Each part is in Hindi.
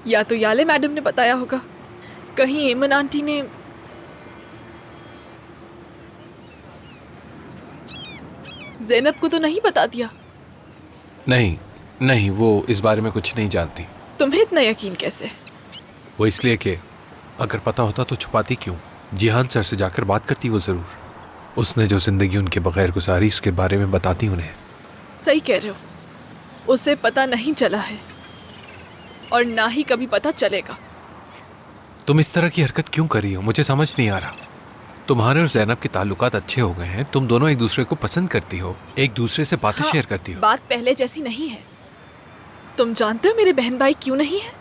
या तो याले मैडम ने बताया होगा, कहीं एमन आंटी ने। ज़ैनब को तो नहीं बता दिया? नहीं नहीं, वो इस बारे में कुछ नहीं जानती। तुम्हें इतना यकीन कैसे? वो इसलिए कि अगर पता होता तो छुपाती क्यों। जिहान सर से जाकर बात करती वो ज़रूर। उसने जो जिंदगी उनके बगैर गुजारी उसके बारे में बताती उन्हें। सही कह रहे हो, उसे पता नहीं चला है और ना ही कभी पता चलेगा। तुम इस तरह की हरकत क्यों कर रही हो, मुझे समझ नहीं आ रहा। तुम्हारे और ज़ैनब के ताल्लुकात अच्छे हो गए हैं, तुम दोनों एक दूसरे को पसंद करती हो, एक दूसरे से बातें शेयर करती हो। बात पहले जैसी नहीं है। तुम जानते हो मेरे बहन भाई क्यों नहीं है?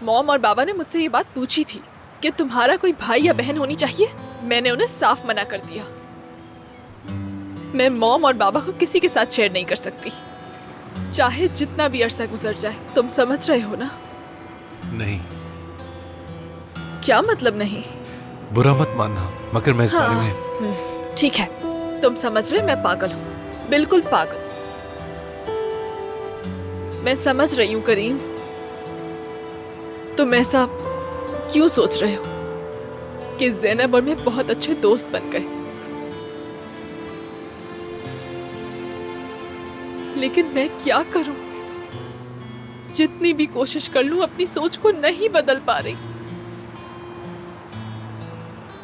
मॉम और बाबा ने मुझसे ये बात पूछी थी कि तुम्हारा कोई भाई या बहन होनी चाहिए। मैंने उन्हें साफ मना कर दिया। मैं मॉम और बाबा को किसी के साथ शेयर नहीं कर सकती, चाहे जितना भी अरसा गुजर जाए। तुम समझ रहे हो ना? नहीं। क्या मतलब नहीं? बुरा मत मानना, मगर मैं इस बारे में। ठीक है, तुम समझ रहे मैं पागल हूँ, बिल्कुल पागल। मैं समझ रही हूँ करीम, तुम ऐसा क्यों सोच रहे हो कि ज़ैनब और मैं बहुत अच्छे दोस्त बन गए। लेकिन मैं क्या करूं? जितनी भी कोशिश कर लूं अपनी सोच को नहीं बदल पा रही।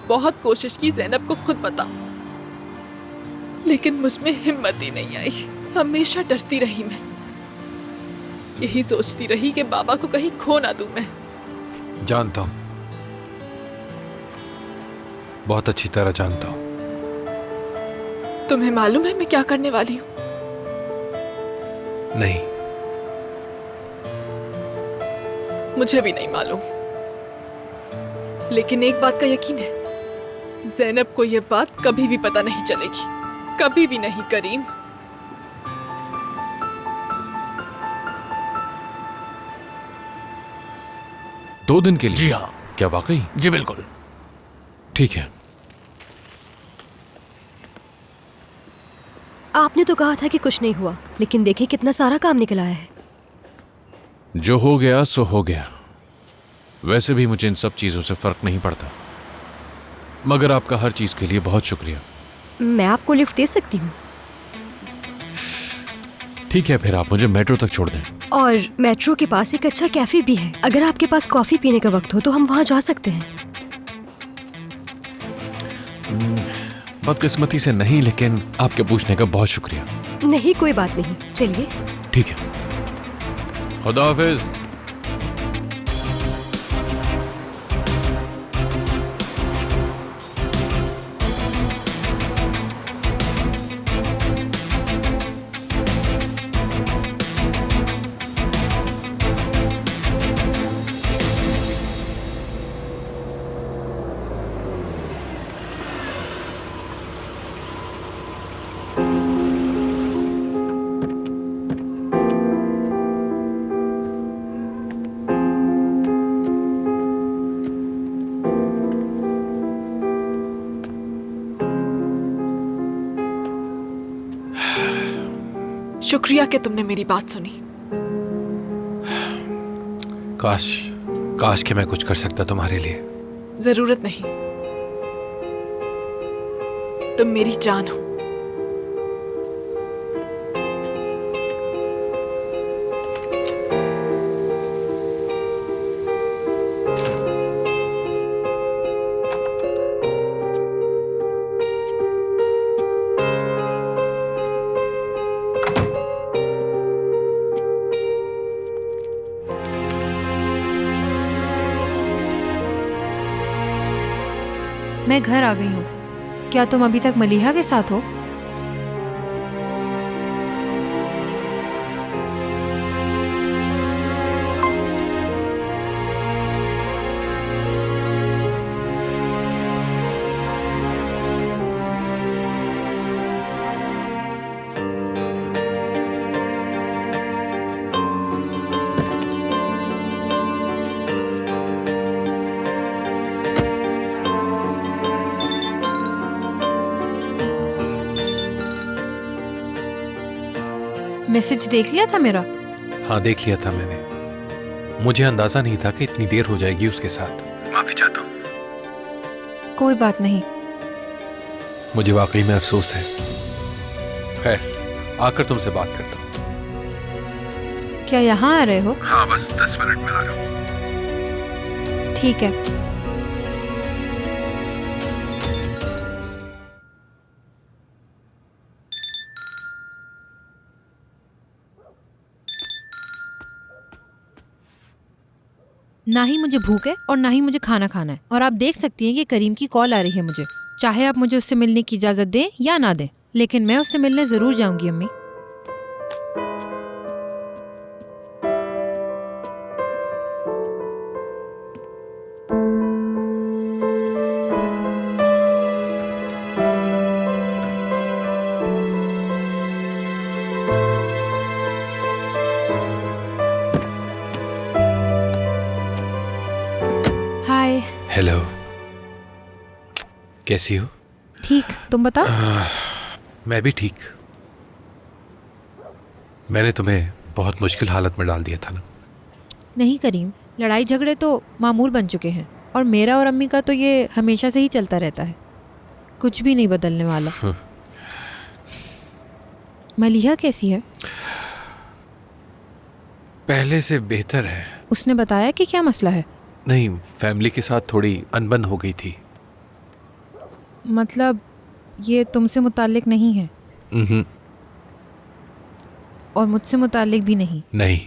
बहुत कोशिश की ज़ैनब को खुद बता, लेकिन मुझ में हिम्मत ही नहीं आई। हमेशा डरती रही मैं, यही सोचती रही कि बाबा को कहीं खो ना दूं मैं। जानता हूं, बहुत अच्छी तरह जानता हूं। तुम्हें मालूम है मैं क्या करने वाली हूँ? नहीं। मुझे भी नहीं मालूम, लेकिन एक बात का यकीन है, ज़ैनब को यह बात कभी भी पता नहीं चलेगी, कभी भी नहीं करीम। दो दिन के लिए? जी हाँ। क्या वाकई? जी बिल्कुल। ठीक है। आपने तो कहा था कि कुछ नहीं हुआ, लेकिन देखिए कितना सारा काम निकल आया है। जो हो गया सो हो गया। वैसे भी मुझे इन सब चीजों से फर्क नहीं पड़ता, मगर आपका हर चीज के लिए बहुत शुक्रिया। मैं आपको लिफ्ट दे सकती हूँ। ठीक है, फिर आप मुझे मेट्रो तक छोड़ दें। और मेट्रो के पास एक अच्छा कैफे भी है, अगर आपके पास कॉफी पीने का वक्त हो तो हम वहाँ जा सकते हैं। बदकिस्मती से नहीं, लेकिन आपके पूछने का बहुत शुक्रिया। नहीं, कोई बात नहीं, चलिए। ठीक है, खुदा हाफिज। शुक्रिया कि तुमने मेरी बात सुनी। काश काश कि मैं कुछ कर सकता तुम्हारे लिए। जरूरत नहीं, तुम मेरी जान हो। मैं घर आ गई हूँ। क्या तुम अभी तक मलीहा के साथ हो? मैसेज देख लिया था मेरा? हाँ, देख लिया था मैंने। मुझे अंदाजा नहीं था कि इतनी देर हो जाएगी उसके साथ। माफी चाहता हूँ। कोई बात नहीं। मुझे वाकई में अफसोस है। खैर, आकर तुमसे बात करता हूँ। क्या यहाँ आ रहे हो? हाँ, बस 10 मिनट में आ रहा हूँ। ठीक है। ना ही मुझे भूख है और ना ही मुझे खाना खाना है, और आप देख सकती हैं कि करीम की कॉल आ रही है मुझे। चाहे आप मुझे उससे मिलने की इजाजत दें या ना दें, लेकिन मैं उससे मिलने जरूर जाऊंगी अम्मी। हाय। हेलो, कैसी हो? ठीक, तुम बताओ। मैं भी ठीक। मैंने तुम्हें बहुत मुश्किल हालत में डाल दिया था ना। नहीं करीम, लड़ाई झगड़े तो मामूल बन चुके हैं, और मेरा और अम्मी का तो ये हमेशा से ही चलता रहता है, कुछ भी नहीं बदलने वाला। मलिहा कैसी है? पहले से बेहतर है। उसने बताया कि क्या मसला है? नहीं, फैमिली के साथ थोड़ी अनबन हो गई थी। मतलब ये तुमसे मुताल्लिक नहीं है? और मुझसे मुताल्लिक भी नहीं? नहीं।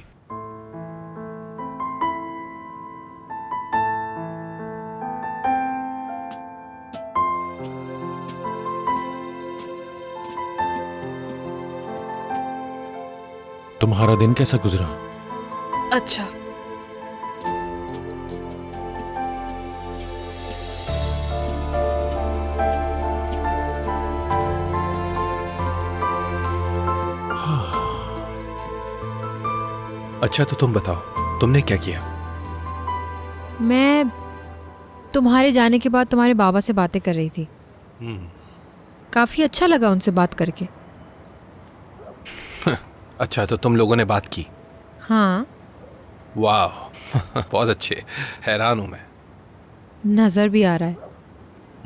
तुम्हारा दिन कैसा गुजरा? अच्छा, अच्छा, तो तुम बताओ, तुमने क्या किया? मैं तुम्हारे जाने के बाद तुम्हारे बाबा से बातें कर रही थी। काफी अच्छा लगा उनसे बात करके। अच्छा, तो तुम लोगों ने बात की? हाँ। वाह बहुत अच्छे। हैरान हूं मैं। नजर भी आ रहा है।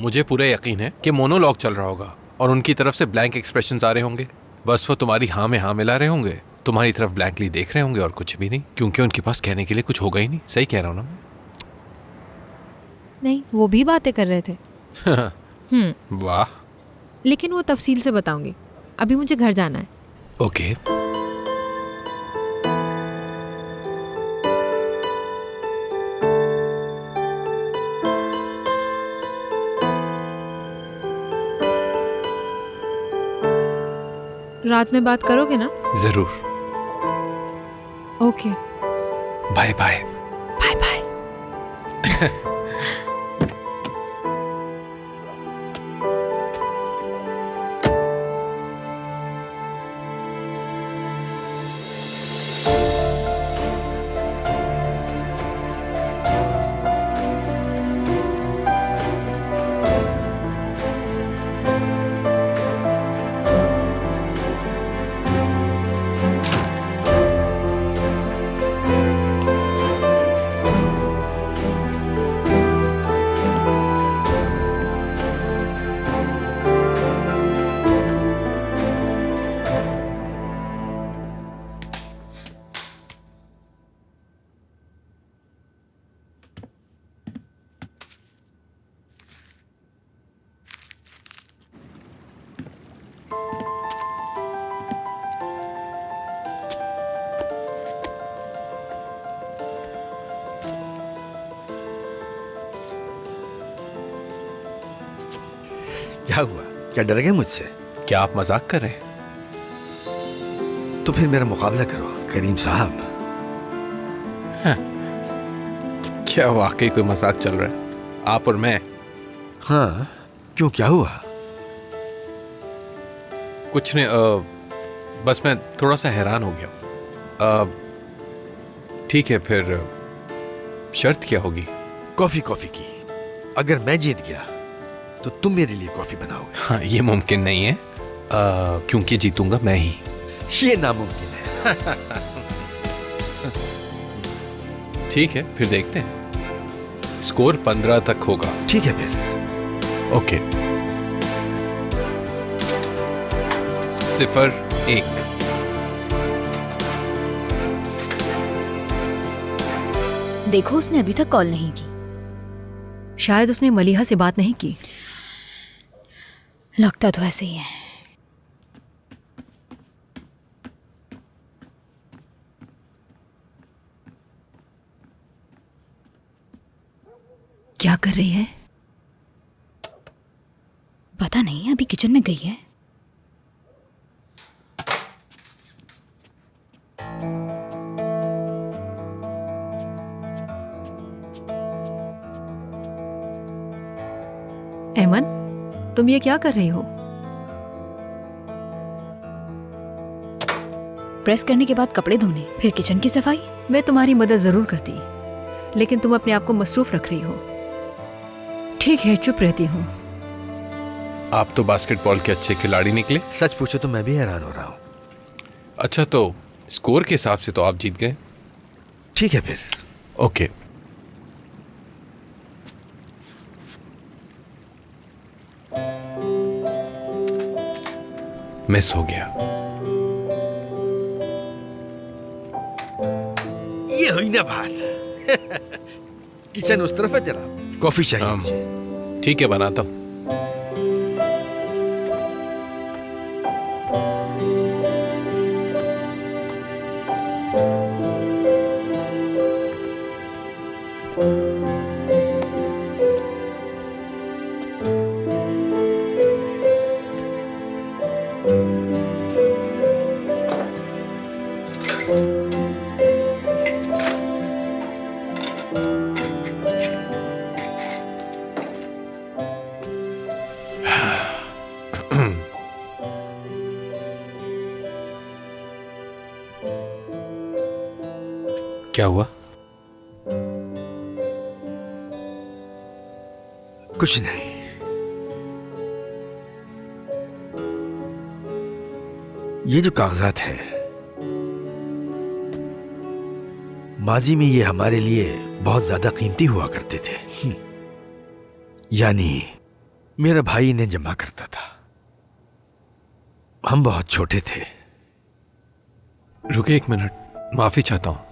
मुझे पूरा यकीन है कि मोनोलॉग चल रहा होगा और उनकी तरफ से ब्लैंक एक्सप्रेशंस आ रहे होंगे। बस वो तुम्हारी हाँ में हाँ मिला रहे होंगे, तुम्हारी तरफ ब्लैंकली देख रहे होंगे और कुछ भी नहीं, क्योंकि उनके पास कहने के लिए कुछ होगा ही नहीं। सही कह रहा हूं ना मैं? नहीं, वो भी बातें कर रहे थे। वाह। लेकिन वो तफसील से बताऊंगी, अभी मुझे घर जाना है। ओके। रात में बात करोगे ना? जरूर। Okay. Bye bye. Bye bye. क्या हुआ? क्या डर गए मुझसे? क्या आप मजाक कर रहे हैं? तो फिर मेरा मुकाबला करो करीम साहब। क्या वाकई कोई मजाक चल रहा है, आप और मैं? हाँ, क्यों, क्या हुआ? कुछ नहीं, बस मैं थोड़ा सा हैरान हो गया। ठीक है, फिर शर्त क्या होगी? कॉफी की। अगर मैं जीत गया तो तुम मेरे लिए कॉफी बनाओगे। हाँ, ये मुमकिन नहीं है, क्योंकि जीतूंगा मैं ही। ये नामुमकिन है। ठीक है, फिर देखते हैं। स्कोर 15 तक होगा। ठीक है फिर। ओके। 0-1। देखो उसने अभी तक कॉल नहीं की। शायद उसने मलिहा से बात नहीं की। लगता तो ऐसे ही है। क्या कर रही है? पता नहीं, अभी किचन में गई है। ऐमन, तुम ये क्या कर रही हो? प्रेस करने के बाद कपड़े धोने, फिर किचन की सफाई। मैं तुम्हारी मदद जरूर करती, लेकिन तुम अपने आप को मसरूफ रख रही हो। ठीक है, चुप रहती हूँ। आप तो बास्केटबॉल के अच्छे खिलाड़ी निकले। सच पूछो तो मैं भी हैरान हो रहा हूँ। अच्छा, तो स्कोर के हिसाब से तो आप जीत गए। ठीक है फिर। ओके। मिस हो गया। ये हुई ना बात। किचन उस तरफ है जनाब, कॉफी चाहिए मुझे। ठीक है, बनाता हूँ। क्या हुआ? कुछ नहीं। ये जो कागजात हैं, माजी में ये हमारे लिए बहुत ज्यादा कीमती हुआ करते थे। यानी मेरा भाई इन्हें जमा करता था। हम बहुत छोटे थे। रुके एक मिनट, माफी चाहता हूँ।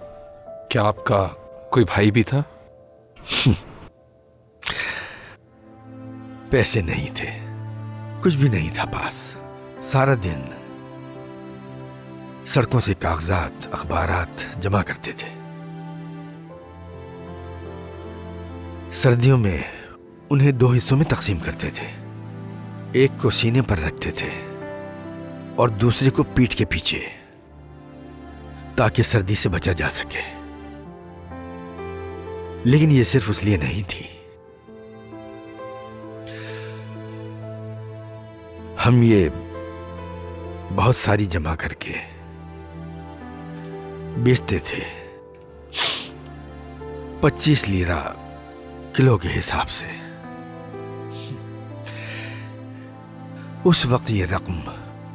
क्या आपका कोई भाई भी था? पैसे नहीं थे, कुछ भी नहीं था पास। सारा दिन सड़कों से कागजात, अखबारात जमा करते थे। सर्दियों में उन्हें 2 हिस्सों में तकसीम करते थे। एक को सीने पर रखते थे और दूसरे को पीठ के पीछे, ताकि सर्दी से बचा जा सके। लेकिन यह सिर्फ उसलिए नहीं थी। हम ये बहुत सारी जमा करके बेचते थे, 25 लीरा किलो के हिसाब से। उस वक्त ये रकम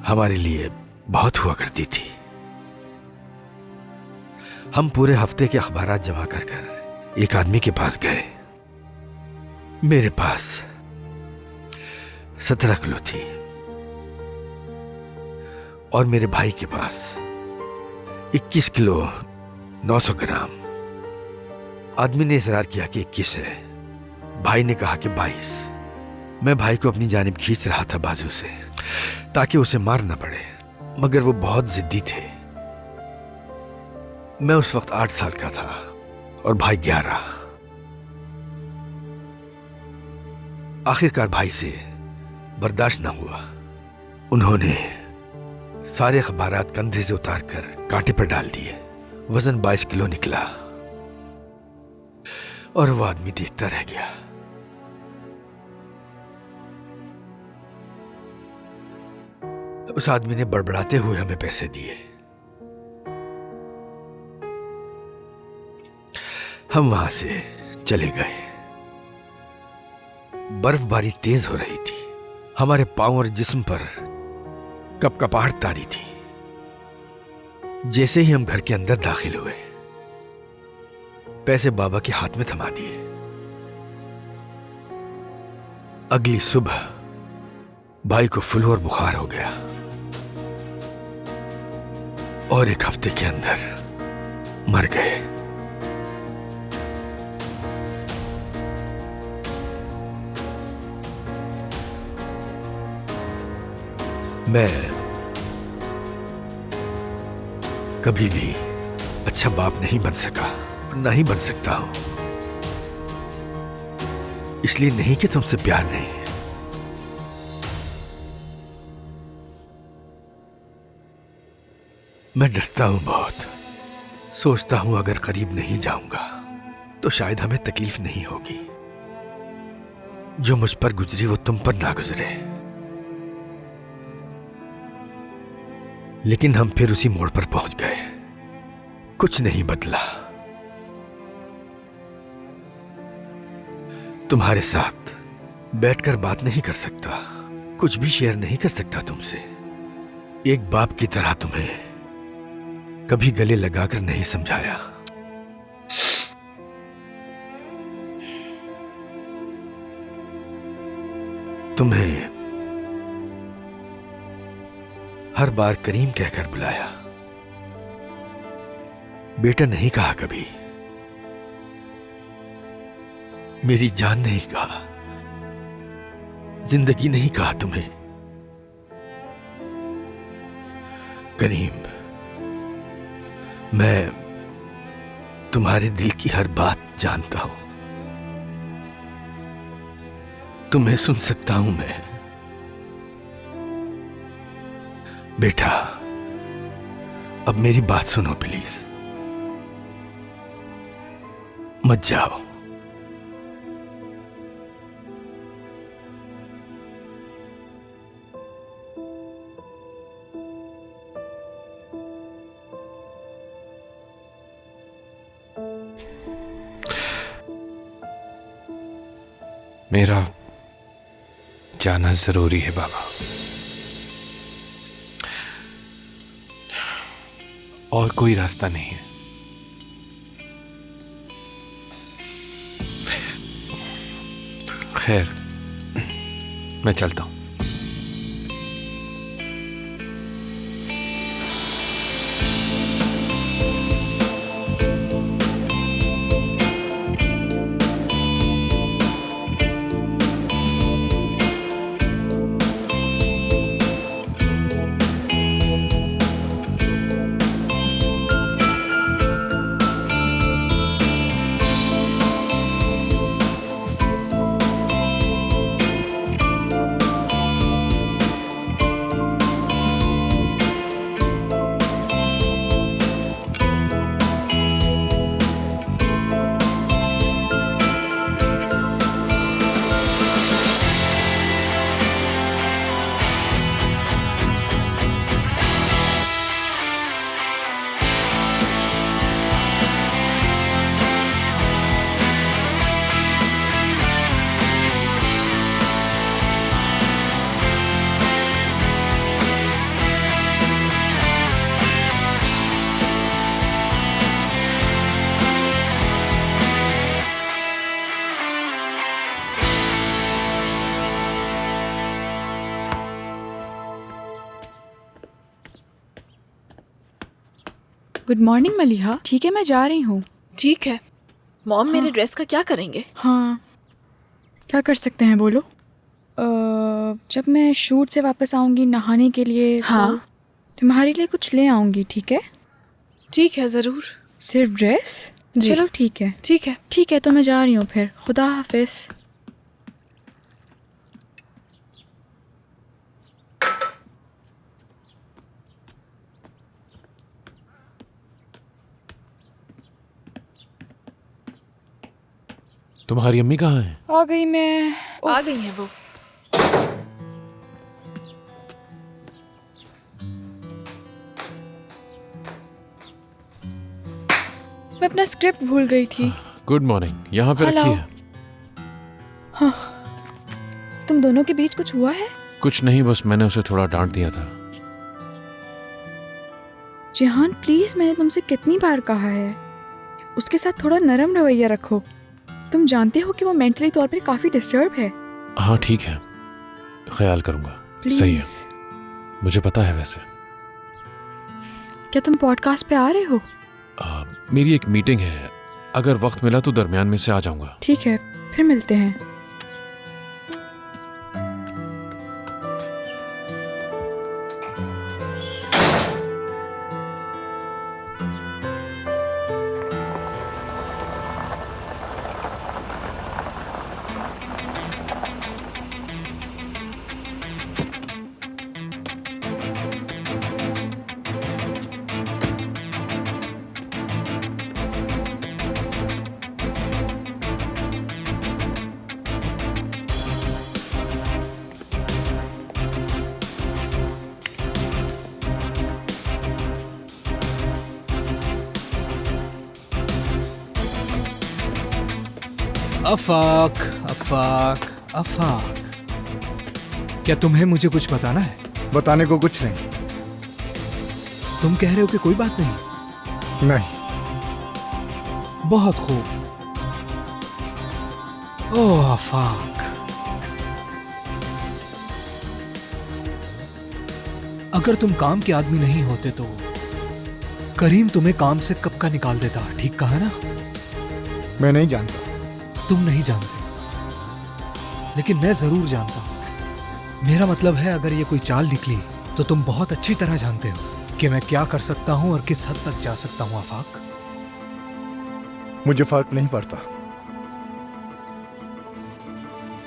हमारे लिए बहुत हुआ करती थी। हम पूरे हफ्ते के अखबारात जमा कर कर एक आदमी के पास गए। मेरे पास 17 किलो थी और मेरे भाई के पास 21 किलो 900 ग्राम। आदमी ने इसरार किया कि 21 है। भाई ने कहा कि 22। मैं भाई को अपनी जानिब खींच रहा था बाजू से, ताकि उसे मार ना पड़े, मगर वो बहुत जिद्दी थे। मैं उस वक्त 8 साल का था और भाई 11। आखिरकार भाई से बर्दाश्त ना हुआ। उन्होंने सारे अखबारात कंधे से उतारकर कांटे पर डाल दिए। वजन 22 किलो निकला और वो आदमी देखता रह गया। उस आदमी ने बड़बड़ाते हुए हमें पैसे दिए। हम वहां से चले गए। बर्फबारी तेज हो रही थी। हमारे पांव और जिस्म पर कपकपाहट तारी थी। जैसे ही हम घर के अंदर दाखिल हुए, पैसे बाबा के हाथ में थमा दिए। अगली सुबह भाई को फ्लू और बुखार हो गया और 1 हफ्ते के अंदर मर गए। मैं कभी भी अच्छा बाप नहीं बन सका और ना ही बन सकता हूं। इसलिए नहीं कि तुमसे प्यार नहीं है, मैं डरता हूं बहुत। सोचता हूं अगर करीब नहीं जाऊंगा तो शायद हमें तकलीफ नहीं होगी। जो मुझ पर गुजरी वो तुम पर ना गुजरे। लेकिन हम फिर उसी मोड़ पर पहुंच गए। कुछ नहीं बदला। तुम्हारे साथ बैठकर बात नहीं कर सकता, कुछ भी शेयर नहीं कर सकता तुमसे। एक बाप की तरह तुम्हें कभी गले लगाकर नहीं समझाया। तुम्हें हर बार करीम कहकर बुलाया, बेटा नहीं कहा कभी। मेरी जान नहीं कहा, जिंदगी नहीं कहा तुम्हें। करीम, मैं तुम्हारे दिल की हर बात जानता हूं। तुम्हें सुन सकता हूं मैं। बेटा, अब मेरी बात सुनो प्लीज। मत जाओ। मेरा जाना जरूरी है बाबा, और कोई रास्ता नहीं है। खैर, मैं चलता हूं। Good morning Maliha. ठीक है, मैं जा रही हूँ। ठीक है। मॉम, मेरे ड्रेस का क्या करेंगे? हाँ, क्या कर सकते हैं बोलो। जब मैं शूट से वापस आऊँगी नहाने के लिए, हाँ, तो तुम्हारे लिए कुछ ले आऊँगी। ठीक है? ठीक है, ज़रूर। सिर्फ ड्रेस? चलो ठीक है। ठीक है। ठीक है, तो मैं जा रही हूँ फिर। खुदा हाफिज। तुम्हारी अम्मी कहाँ है? आ गई मैं। आ गई हैं वो। मैं अपना स्क्रिप्ट भूल गई थी। गुड मॉर्निंग, यहाँ पे हेलो। रखी है। हाँ, तुम दोनों के बीच कुछ हुआ है? कुछ नहीं, बस मैंने उसे थोड़ा डांट दिया था। जिहान प्लीज, मैंने तुमसे कितनी बार कहा है, उसके साथ थोड़ा नरम रवैया रखो। तुम जानते हो कि वो मेंटली तौर पर काफी डिस्टर्ब है। हाँ ठीक है, ख्याल करूंगा। सही है, प्लीज। मुझे पता है। वैसे क्या तुम पॉडकास्ट पे आ रहे हो? मेरी एक मीटिंग है, अगर वक्त मिला तो दरमियान में से आ जाऊंगा। ठीक है, फिर मिलते हैं। अफाक अफाक अफाक, क्या तुम्हें मुझे कुछ बताना है? बताने को कुछ नहीं। तुम कह रहे हो कि कोई बात नहीं? नहीं। बहुत खूब। ओह अफाक, अगर तुम काम के आदमी नहीं होते तो करीम तुम्हें काम से कब का निकाल देता। ठीक कहा ना? मैं नहीं जानता। तुम नहीं जानते, लेकिन मैं जरूर जानता हूं। मेरा मतलब है, अगर ये कोई चाल निकली तो तुम बहुत अच्छी तरह जानते हो कि मैं क्या कर सकता हूं और किस हद तक जा सकता हूं। आफाक, मुझे फर्क नहीं पड़ता।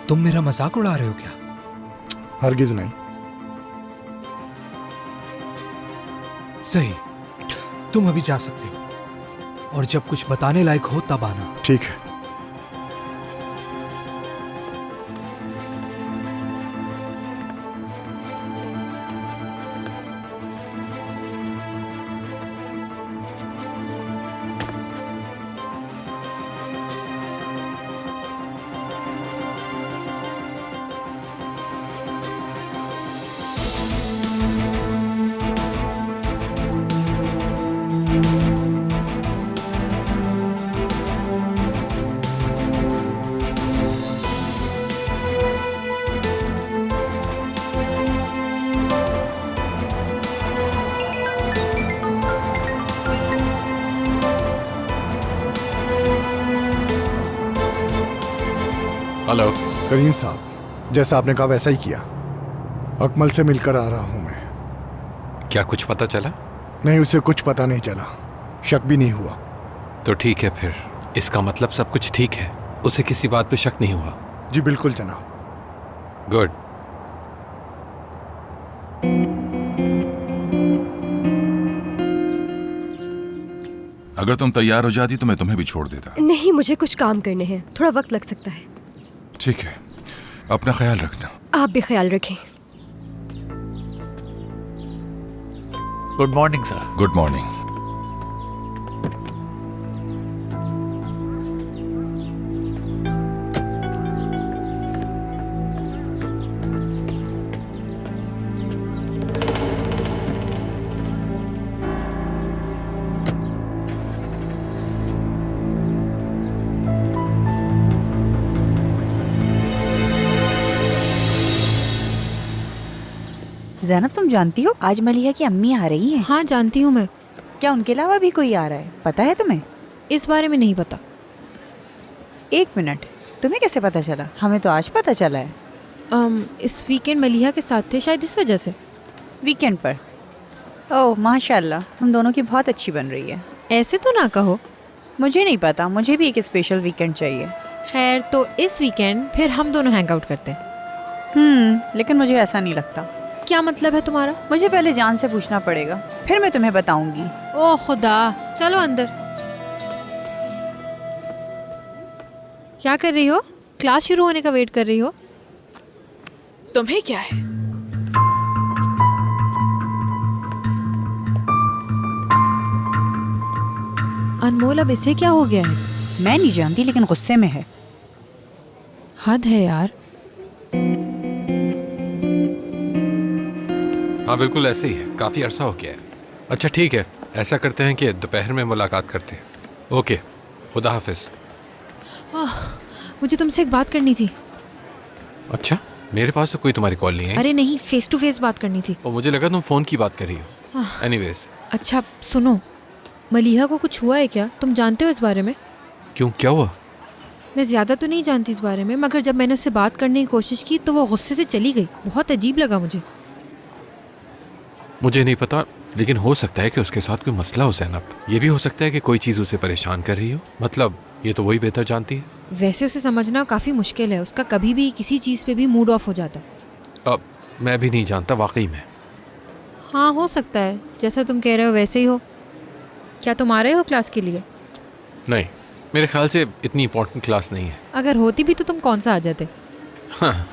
तुम मेरा मजाक उड़ा रहे हो क्या? हरगिज नहीं। सही, तुम अभी जा सकते हो, और जब कुछ बताने लायक हो तब आना। ठीक है। हेलो करीम साहब, जैसा आपने कहा वैसा ही किया। अकमल से मिलकर आ रहा हूं मैं। क्या कुछ पता चला? नहीं, उसे कुछ पता नहीं चला, शक भी नहीं हुआ। तो ठीक है, फिर इसका मतलब सब कुछ ठीक है, उसे किसी बात पे शक नहीं हुआ। जी बिल्कुल जनाब। गुड। अगर तुम तैयार हो जाती तो मैं तुम्हें भी छोड़ देता। नहीं, मुझे कुछ काम करने हैं, थोड़ा वक्त लग सकता है। ठीक है, अपना ख्याल रखना। आप भी ख्याल रखें। Good morning sir. Good morning. Zainab, तुम जानती हो आज मलिहा की अम्मी आ रही हैं? हाँ जानती हूँ मैं। क्या उनके अलावा भी कोई आ रहा है? पता है तुम्हें? इस बारे में नहीं पता। एक मिनट, तुम्हें कैसे पता चला? हमें तो आज पता चला है। इस वीकेंड मलिहा के साथ थे, शायद इस वजह से। वीकेंड पर? ओह माशाल्लाह, तुम दोनों की बहुत अच्छी बन रही है। ऐसे तो ना कहो। मुझे नहीं पता, मुझे भी एक स्पेशल वीकेंड चाहिए। खैर, तो इस वीकेंड फिर हम दोनों हैंग आउट करते हैं। लेकिन मुझे ऐसा नहीं लगता। क्या मतलब है तुम्हारा? मुझे पहले जान से पूछना पड़ेगा, फिर मैं तुम्हें बताऊंगी। ओह खुदा, चलो अंदर। क्या कर रही हो? क्लास शुरू होने का वेट कर रही हो? तुम्हें क्या है? अनमोल, अब इसे क्या हो गया है? मैं नहीं जानती, लेकिन गुस्से में है। हद है यार। हाँ बिल्कुल ऐसे ही है, काफी अरसा हो गया है। अच्छा ठीक है, ऐसा करते हैं कि दोपहर में मुलाकात करते हैं। ओके, खुदा हाफिज। मुझे तुमसे एक बात करनी थी। अच्छा, मेरे पास तो कोई तुम्हारी कॉल नहीं है। अरे नहीं, फेस टू फेस बात करनी थी। और मुझे लगा तुम फोन की बात कर रही हो। एनीवेज। अच्छा सुनो, मलिहा को कुछ हुआ है क्या? तुम जानते हो इस बारे में? क्यों, क्या हुआ? मैं ज़्यादा तो नहीं जानती इस बारे में, मगर जब मैंने उससे बात करने की कोशिश की तो वो गुस्से से चली गई। बहुत अजीब लगा मुझे। मुझे नहीं पता, लेकिन हो सकता है कि उसके साथ कोई मसला हो ज़ैनब। ये भी हो सकता है कि कोई चीज़ उसे परेशान कर रही हो। मतलब ये तो वही बेहतर जानती है। वैसे उसे समझना काफ़ी मुश्किल है। उसका कभी भी किसी चीज़ पे भी मूड ऑफ हो जाता। अब मैं भी नहीं जानता वाकई में। हाँ, हो सकता है जैसा तुम कह रहे हो वैसे ही हो। क्या तुम आ रहे हो क्लास के लिए? नहीं, मेरे ख्याल से इतनी इंपॉर्टेंट क्लास नहीं है। अगर होती भी तो तुम कौन सा आ जाते। हाँ,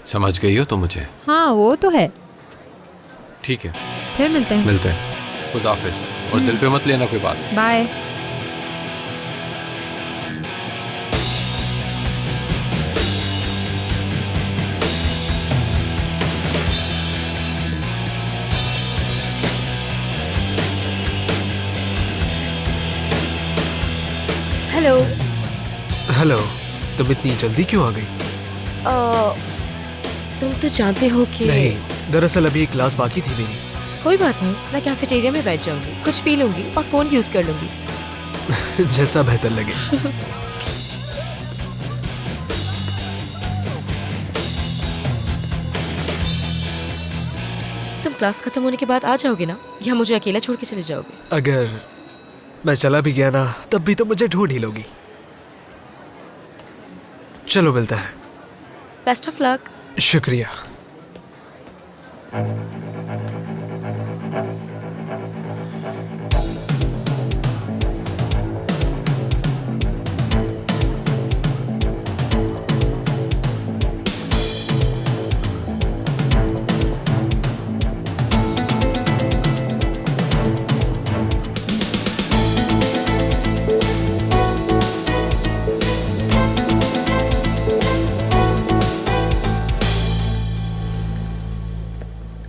समझ गई हो तुम मुझे। हाँ वो तो है। ठीक है, फिर मिलते हैं। खुदा हाफिज। और दिल पे मत लेना कोई बात। बाय। हेलो। हेलो, तुम इतनी जल्दी क्यों आ गई? तुम तो जानते हो कि नहीं, दरअसल अभी एक क्लास बाकी थी मेरी। कोई बात नहीं, मैं कैफेटेरिया में बैठ जाऊंगी, कुछ पी लूंगी और फोन यूज कर लूंगी। जैसा बेहतर लगे। तुम क्लास खत्म होने के बाद आ जाओगे ना, या मुझे अकेला छोड़ के चले जाओगे? अगर मैं चला भी गया ना, तब भी तो मुझे ढूंढ ही लोगी। चलो मिलता है। Best of luck. शुक्रिया।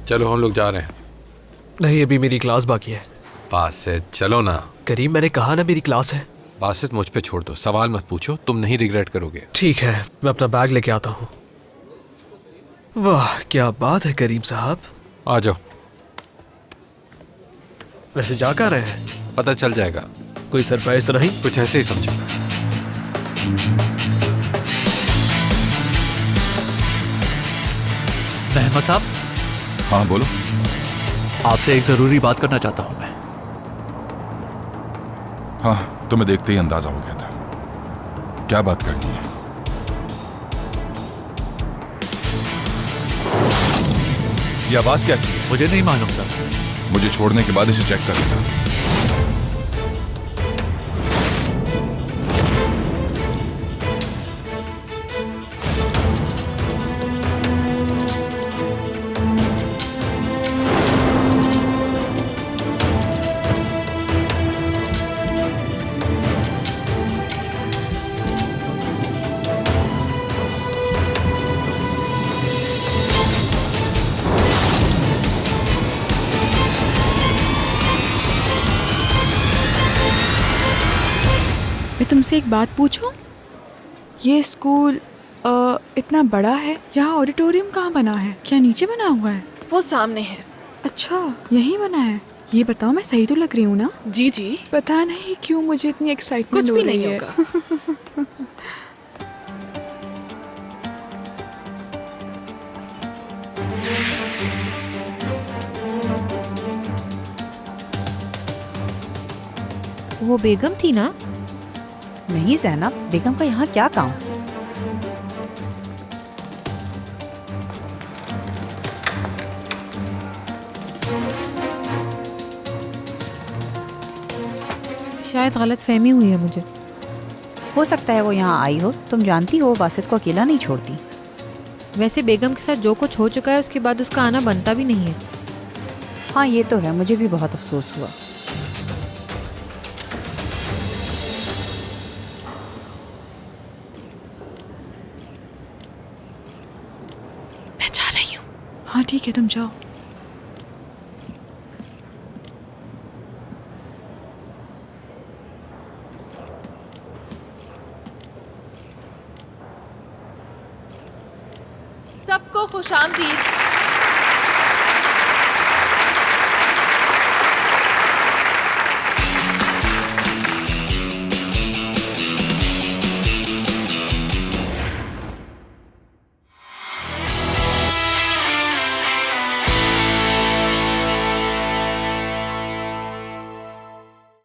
चलो हम लोग जा रहे हैं। नहीं, अभी मेरी क्लास बाकी है। बासित चलो ना। करीम, मैंने कहा ना मेरी क्लास है। बासित मुझ पे छोड़ दो, सवाल मत पूछो, तुम नहीं रिग्रेट करोगे। ठीक है, मैं अपना बैग लेके आता हूँ। वाह क्या बात है करीम साहब। आ जाओ। वैसे जा कहाँ रहे हैं? पता चल जाएगा। कोई सरप्राइज तो नहीं? कुछ ऐसे ही समझो। महमा साहब। हाँ बोलो। आपसे एक जरूरी बात करना चाहता हूं मैं। हाँ, तुम्हें देखते ही अंदाजा हो गया था। क्या बात करनी है? ये आवाज कैसी है? मुझे नहीं मालूम सर। मुझे छोड़ने के बाद इसे चेक कर लेना। तुमसे एक बात पूछूं? ये स्कूल इतना बड़ा है, यहाँ ऑडिटोरियम कहाँ बना है? क्या नीचे बना हुआ है? वो सामने है। अच्छा, यहीं बना है। ये बताओ, मैं सही तो लग रही हूँ ना? जी जी। पता नहीं क्यों मुझे इतनी एक्साइटमेंट कुछ हो भी रही नहीं है। होगा। वो बेगम थी ना? नहीं ज़ैनब, बेगम का यहाँ क्या काम? शायद गलत फहमी हुई है मुझे। हो सकता है वो यहाँ आई हो। तुम जानती हो बासित को अकेला नहीं छोड़ती। वैसे बेगम के साथ जो कुछ हो चुका है उसके बाद उसका आना बनता भी नहीं है। हाँ ये तो है, मुझे भी बहुत अफसोस हुआ। मैं जा रही हूँ। हाँ ठीक है, तुम जाओ। सबको खुशामदीद।